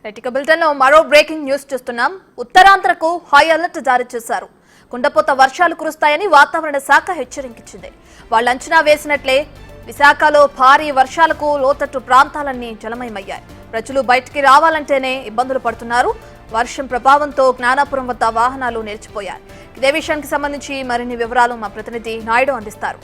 Right బులెటిన్లో మరో breaking news చూస్తున్నాం. ఉత్తరాంధ్రకు హై అలర్ట్ జారీ చేశారు. కుండపోత వర్షాలు కురుస్తాయని వాతావరణ శాఖ హెచ్చరించింది. వాళ్ళు అంచనా వేసినట్లే విశాఖలో భారీ వర్షాలకు లోతట్టు ప్రాంతాలన్నీ జలమయమయ్యాయి. ప్రజలు బయటికి రావాలంటేనే ఇబ్బందులు పడుతున్నారు. వర్షం ప్రభావంతో జ్ఞానాపురం వద్ద వాహనాలు నిలిచిపోయాయి. ఇదే విషయానికి సంబంధించి మరిన్ని వివరాలు మా ప్రతినిధి నాయుడు అందిస్తారు.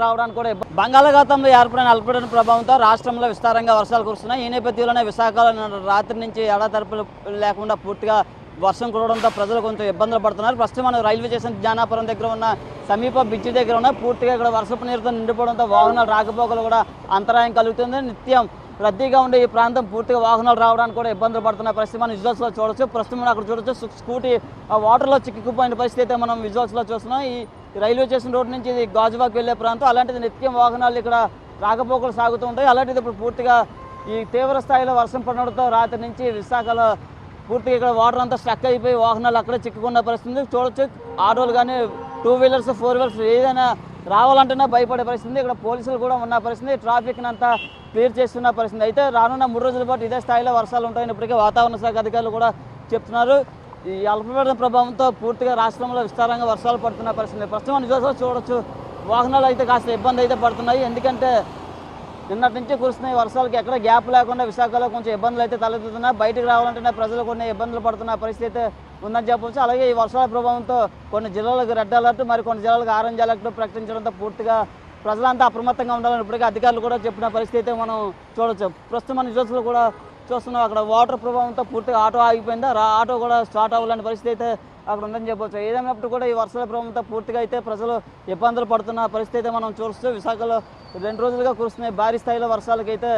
రావడానికి కూడా బంగాళాఖాతంలో ఏర్పడిన అల్పపీడన ప్రభావంతో రాష్ట్రంలో విస్తారంగా వర్షాలు కురుస్తున్నాయి. ఈ నేపథ్యంలోనే విశాఖలో రాత్రి నుంచి ఎడతెరపులు లేకుండా పూర్తిగా వర్షం కురవడంతో ప్రజలు కొంచెం ఇబ్బందులు పడుతున్నారు. ప్రస్తుతం మనం రైల్వే స్టేషన్ జ్ఞానాపురం దగ్గర ఉన్న సమీప బ్రిడ్జి దగ్గర ఉన్న పూర్తిగా ఇక్కడ వర్షపు నీరుతో నిండిపోవడంతో వాహనాలు రాకపోకలు కూడా అంతరాయం కలుగుతుంది. నిత్యం రద్దీగా ఉండే ఈ ప్రాంతం పూర్తిగా వాహనాలు రావడానికి కూడా ఇబ్బందులు పడుతున్న పరిస్థితి మనం విజువల్స్లో చూడొచ్చు. ప్రస్తుతం మనం అక్కడ చూడొచ్చు స్కూటీ ఆ వాటర్లో చిక్కుకుపోయిన పరిస్థితి అయితే మనం విజువల్స్లో చూస్తున్నాం. ఈ రైల్వే స్టేషన్ రోడ్ నుంచి ఇది గాజువాక్ వెళ్ళే ప్రాంతం. అలాంటిది నిత్యం వాహనాలు ఇక్కడ రాకపోకలు సాగుతూ ఉంటాయి. అలాంటిది ఇప్పుడు పూర్తిగా ఈ తీవ్ర స్థాయిలో వర్షం పడడంతో రాత్రి నుంచి విశాఖలో పూర్తిగా ఇక్కడ వాటర్ అంతా స్ట్రక్ అయిపోయి వాహనాలు అక్కడే చిక్కుకున్న పరిస్థితి చూడొచ్చు. ఆటోలు కానీ 2 వీలర్స్ 4 వీలర్స్ ఏదైనా రావాలంటేనే భయపడే పరిస్థితి. ఇక్కడ పోలీసులు కూడా ఉన్న పరిస్థితి, ట్రాఫిక్ని అంతా క్లియర్ చేస్తున్న పరిస్థితి. అయితే రానున్న 3 రోజుల పాటు ఇదే స్థాయిలో వర్షాలు ఉంటాయని ఇప్పటికే వాతావరణ శాఖ అధికారులు కూడా చెప్తున్నారు. ఈ అల్పపీడన ప్రభావంతో పూర్తిగా రాష్ట్రంలో విస్తారంగా వర్షాలు పడుతున్న పరిస్థితి. ప్రస్తుతం నిజంగా చూడొచ్చు వాహనాలు అయితే కాస్త ఇబ్బంది అయితే పడుతున్నాయి. ఎందుకంటే నిన్నటి నుంచి కురుస్తున్నాయి వర్షాలకి ఎక్కడ గ్యాప్ లేకుండా విశాఖలో కొంచెం ఇబ్బందులు అయితే తలెత్తుతున్నాయి. బయటకు రావాలంటేనే ప్రజలు కొన్ని ఇబ్బందులు పడుతున్న పరిస్థితి అయితే ఉందని చెప్పవచ్చు. అలాగే ఈ వర్షాల ప్రభావంతో కొన్ని జిల్లాలకు రెడ్ అలర్ట్, మరి కొన్ని జిల్లాలకు ఆరెంజ్ అలర్ట్ ప్రకటించడంతో పూర్తిగా ప్రజలంతా అప్రమత్తంగా ఉండాలని ఇప్పటికే అధికారులు కూడా చెప్పిన పరిస్థితి అయితే మనం చూడవచ్చు. ప్రస్తుతం మన న్యూస్లో కూడా చూస్తున్నాం అక్కడ వాటర్ ప్రభావంతో పూర్తిగా ఆటో ఆగిపోయింది. ఆటో కూడా స్టార్ట్ అవ్వాలని పరిస్థితి అయితే అక్కడ ఉందని చెప్పవచ్చు. ఏదైనప్పుడు కూడా ఈ వర్షాల ప్రభావంతో పూర్తిగా అయితే ప్రజలు ఇబ్బందులు పడుతున్న పరిస్థితి అయితే మనం చూస్తూ విశాఖలో 2 రోజులుగా కురుస్తున్నాయి భారీ స్థాయిలో వర్షాలకైతే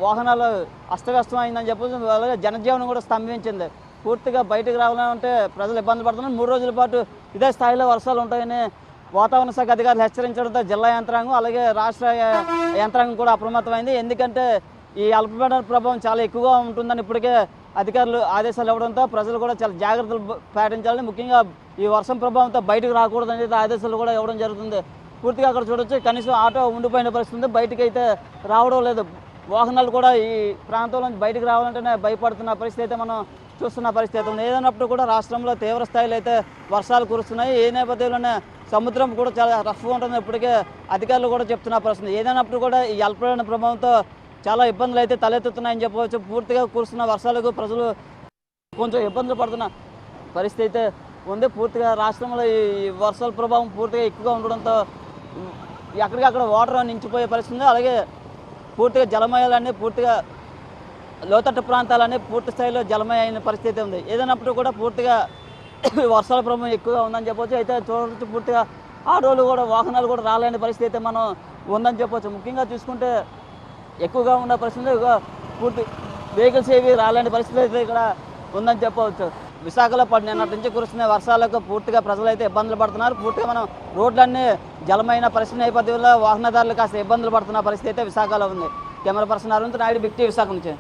వాహనాలు అస్తవ్యస్తం అయిందని చెప్పవచ్చు. అలాగే జనజీవనం కూడా స్తంభించింది. పూర్తిగా బయటకు రావాలంటే ప్రజలు ఇబ్బందులు పడుతున్నారు. 3 రోజుల పాటు ఇదే స్థాయిలో వర్షాలు ఉంటాయని వాతావరణ శాఖ అధికారులు హెచ్చరించడంతో జిల్లా యంత్రాంగం అలాగే రాష్ట్ర యంత్రాంగం కూడా అప్రమత్తమైంది. ఎందుకంటే ఈ అల్పపీడన ప్రభావం చాలా ఎక్కువగా ఉంటుందని ఇప్పటికే అధికారులు ఆదేశాలు ఇవ్వడంతో ప్రజలు కూడా చాలా జాగ్రత్తలు పాటించాలని, ముఖ్యంగా ఈ వర్షం ప్రభావంతో బయటకు రాకూడదని ఆదేశాలు కూడా ఇవ్వడం జరుగుతుంది. పూర్తిగా అక్కడ చూడొచ్చు కనీసం ఆటో ఉండిపోయిన పరిస్థితి, బయటకు అయితే రావడం లేదు. వాహనాలు కూడా ఈ ప్రాంతంలో బయటకు రావాలంటేనే భయపడుతున్న పరిస్థితి అయితే మనం చూస్తున్న పరిస్థితి ఉంది. ఏదైనప్పుడు కూడా రాష్ట్రంలో తీవ్ర స్థాయిలో అయితే వర్షాలు కురుస్తున్నాయి. ఏ నేపథ్యంలోనే సముద్రం కూడా చాలా రఫ్గా ఉంటుంది ఇప్పటికే అధికారులు కూడా చెప్తున్న పరిస్థితి. ఏదైనప్పుడు కూడా ఈ అల్పపీడన ప్రభావంతో చాలా ఇబ్బందులు అయితే తలెత్తుతున్నాయని చెప్పవచ్చు. పూర్తిగా కురుస్తున్న వర్షాలకు ప్రజలు కొంచెం ఇబ్బందులు పడుతున్న పరిస్థితి అయితే ఉంది. పూర్తిగా రాష్ట్రంలో ఈ వర్షాల ప్రభావం పూర్తిగా ఎక్కువగా ఉండడంతో ఎక్కడికక్కడ వాటర్ నించిపోయే పరిస్థితి ఉంది. అలాగే పూర్తిగా జలమయాలన్నీ పూర్తిగా లోతట్టు ప్రాంతాలన్నీ పూర్తి స్థాయిలో జలమయ అయిన పరిస్థితి ఉంది. ఏదైనప్పుడు కూడా పూర్తిగా వర్షాల ప్రభావం ఎక్కువగా ఉందని చెప్పవచ్చు. అయితే చూడవచ్చు పూర్తిగా ఆటోలు కూడా వాహనాలు కూడా రాలేని పరిస్థితి అయితే మనం ఉందని చెప్పవచ్చు. ముఖ్యంగా చూసుకుంటే ఎక్కువగా ఉన్న పరిస్థితి పూర్తి వెహికల్స్ ఏవి రాలేని పరిస్థితి అయితే ఇక్కడ ఉందని చెప్పవచ్చు. విశాఖలో నిన్నటి నుంచి కురుస్తున్న వర్షాలకు పూర్తిగా ప్రజలు అయితే ఇబ్బందులు పడుతున్నారు. పూర్తిగా మనం రోడ్లన్నీ జలమైన పరిస్థితి నేపథ్యంలో వాహనదారులు కాస్త ఇబ్బందులు పడుతున్న పరిస్థితి అయితే విశాఖలో ఉంది. Camera person Arun Naidu, big TV Visakha నుంచి.